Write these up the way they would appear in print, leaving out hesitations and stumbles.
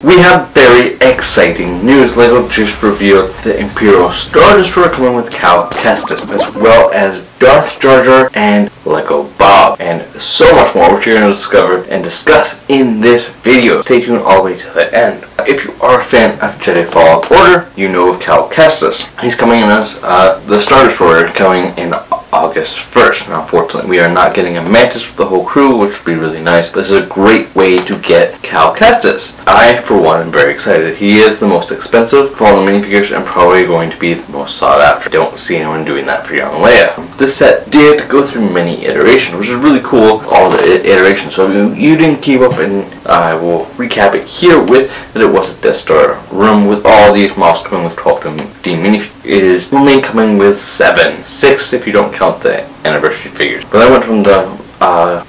We have very exciting news. Lego just revealed the Imperial Star Destroyer coming with Cal Kestis, as well as Darth Jar Jar and Lego Bob, and so much more, which you're going to discover and discuss in this video. Stay tuned all the way to the end. If you are a fan of Jedi Fallen Order, you know of Cal Kestis. He's coming in as the Star Destroyer, coming in August 1st. Now, unfortunately, we are not getting a Mantis with the whole crew, which would be really nice. This is a great way to get Cal Kestis. I, for one, am very excited. He is the most expensive of all the minifigures and probably going to be the most sought after. I don't see anyone doing that for young Leia. This set did go through many iterations, which is really cool, all the iterations. So if you didn't keep up, and I will recap it here with that it was a Death Star room with all these models coming with 12 to 15 minifigures. It is only coming with 6 if you don't count the anniversary figures. But I went from the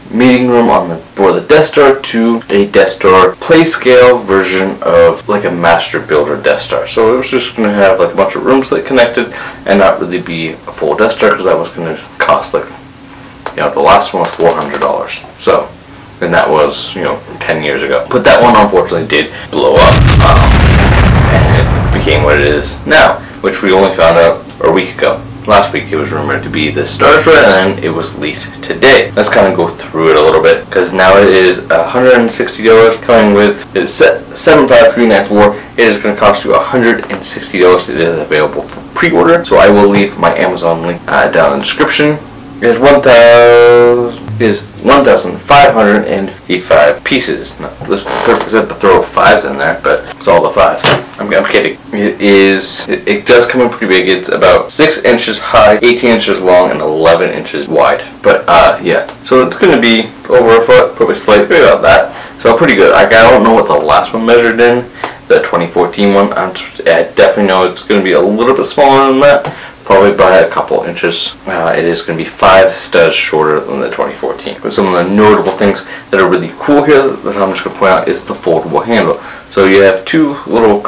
meeting room on board the Death Star to a Death Star play scale version of like a master builder Death Star. So it was just going to have like a bunch of rooms that connected and not really be a full Death Star, because that was going to cost like, the last one was $400. So, and that was 10 years ago. But that one unfortunately did blow up, and it became what it is now, which we only found out a week ago. Last week it was rumored to be the Star Destroyer, and then it was leaked today. Let's kind of go through it a little bit, because now it is $160 coming with, it's set 75394. It is going to cost you $160. It is available for pre-order, so I will leave my Amazon link down in the description. It is 1,585 pieces. Now, this said to throw 5s in there, but it's all the 5s. I'm kidding. It does come in pretty big. It's about 6 inches high, 18 inches long, and 11 inches wide. But yeah, so it's going to be over a foot, probably slightly about that. So pretty good. I don't know what the last one measured in, the 2014 one. I definitely know it's going to be a little bit smaller than that. Probably by a couple inches. It is going to be 5 studs shorter than the 2014. But some of the notable things that are really cool here that I'm just going to point out is the foldable handle. So you have two little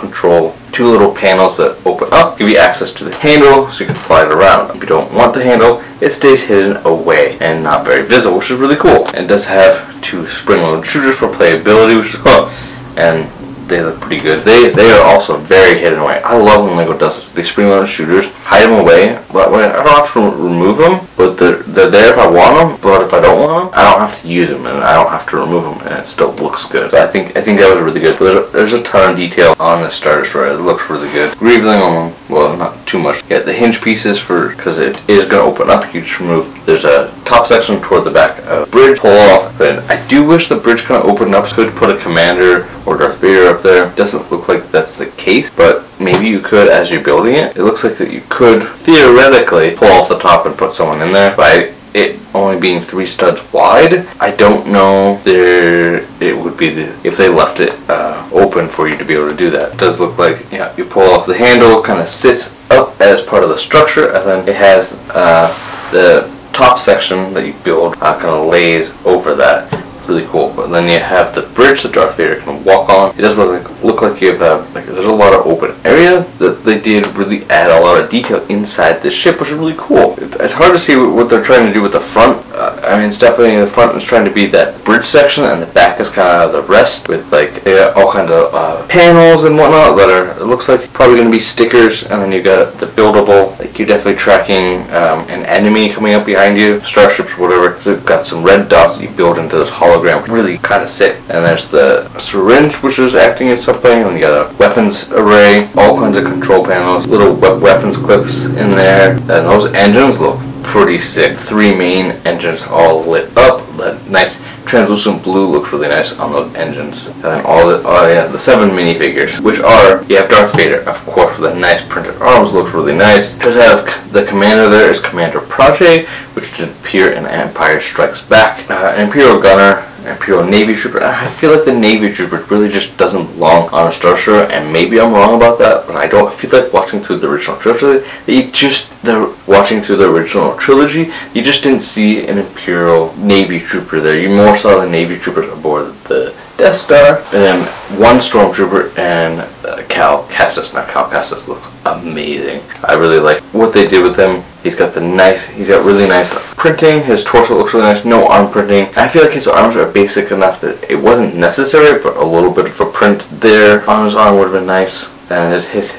panels that open up, give you access to the handle so you can fly it around. If you don't want the handle, it stays hidden away and not very visible, which is really cool. And it does have 2 spring-loaded shooters for playability, which is cool. And they look pretty good. They are also very hidden away. I love when Lego does this. They spring-loaded shooters, hide them away, but I don't have to remove them, but they're there if I want them, but if I don't want them, I don't have to use them, and I don't have to remove them, and it still looks good. So I think that was really good. There's a ton of detail on the Star Destroyer. It looks really good. Revealing on them, well, not too much. Yeah, the hinge pieces because it is going to open up. You just remove, there's a top section toward the back of the bridge, pull off, and I do wish the bridge kind of opened up so you could put a commander or Darth Vader up there. Doesn't look like that's the case, but maybe you could as you're building it. It looks like that you could theoretically pull off the top and put someone in there, but it only being 3 studs wide, I don't know it would be if they left it open for you to be able to do that. It does look like you pull off the handle, kind of sits up as part of the structure, and then it has the top section that you build kind of lays over that. Really cool. But then you have the bridge that Darth Vader can walk on. It does look like you have there's a lot of open area that they did really add a lot of detail inside the ship, which is really cool. It's hard to see what they're trying to do with the front. I mean, it's definitely the front is trying to be that bridge section, and the back is kind of the rest with all kinds of panels and whatnot that are, it looks like probably going to be stickers, and then you got the buildable, you're definitely tracking an enemy coming up behind you, starships or whatever. So they've got some red dots that you build into this hologram, really kind of sick. And there's the syringe, which is acting as something, and you got a weapons array, all kinds of control panels, little weapons clips in there, and those engines look pretty sick. 3 main engines all lit up. That nice translucent blue looks really nice on those engines. And then the 7 minifigures, which are, you have Darth Vader, of course, with a nice printed arms, looks really nice. Does have the commander there is Commander Protege, which did appear in Empire Strikes Back. Imperial Gunner, Imperial Navy Trooper. I feel like the Navy Trooper really just doesn't belong on a Star Destroyer, and maybe I'm wrong about that, but I feel like watching through the original trilogy, you just didn't see an Imperial Navy Trooper there. You more saw the Navy Troopers aboard the Death Star, and then 1 Stormtrooper and Cal Kestis. Now Cal Kestis looks amazing. I really like what they did with him. He's got really nice printing. His torso looks really nice. No arm printing. I feel like his arms are basic enough that it wasn't necessary, but a little bit of a print there on his arm would have been nice. And his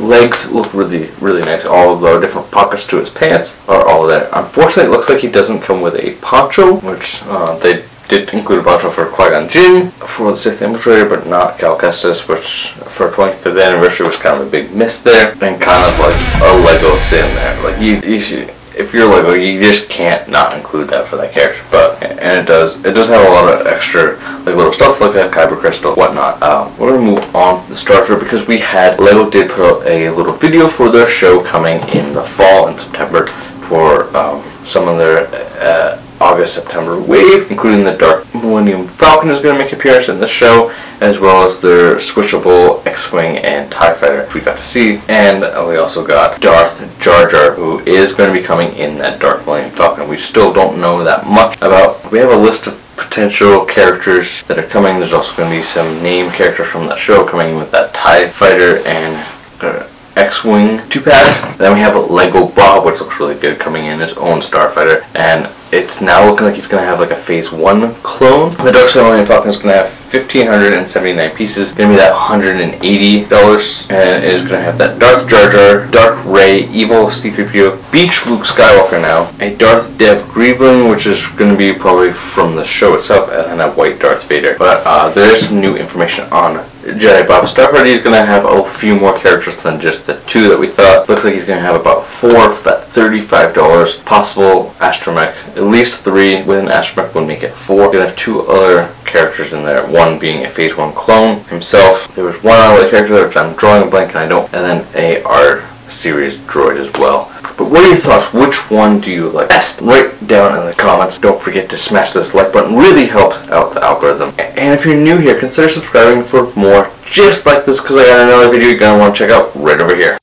legs look really, really nice. All of the different pockets to his pants are all there. Unfortunately, it looks like he doesn't come with a poncho, which they did include a poncho for Qui-Gon Jinn for the 6th Infiltrator, but not Cal Kestis, which for 25th anniversary was kind of a big miss there, and kind of like a Lego sin there. Like you should, if you're Lego, you just can't not include that for that character. But and it does have a lot of extra like little stuff like a Kyber crystal, whatnot. We're gonna move on to the Star Tour because Lego did put out a little video for their show coming in the fall in September for some of their August-September wave, including the Dark Millennium Falcon is going to make an appearance in the show, as well as their switchable X-Wing and TIE Fighter we got to see. And we also got Darth Jar Jar, who is going to be coming in that Dark Millennium Falcon. We still don't know that much about. We have a list of potential characters that are coming. There's also going to be some named characters from that show coming in with that TIE Fighter and X-Wing 2-pack. Then we have Lego Bob, which looks really good, coming in his own Starfighter, and it's now looking like he's going to have like a Phase 1 clone. The Dark Side Millennium Falcon is going to have 1,579 pieces, going to be that $180, and it is going to have that Darth Jar Jar, Dark Ray, Evil C-3PO, Beach Luke Skywalker now, a Darth Dev Grieving, which is going to be probably from the show itself, and then a white Darth Vader. But there is some new information on Jedi Bob Starfighter. He's going to have a few more characters than just the 2 that we thought. Looks like he's going to have about 4 for that $35. Possible astromech, at least 3 with an astromech would make it 4. He's going to have 2 other characters in there, one being a Phase 1 clone himself. There was one other character which I'm drawing a blank and and then a R series droid as well. But what are your thoughts? Which one do you like best? Write down in the comments. Don't forget to smash this like button. Really helps out the algorithm. And if you're new here, consider subscribing for more just like this, because I got another video you're going to want to check out right over here.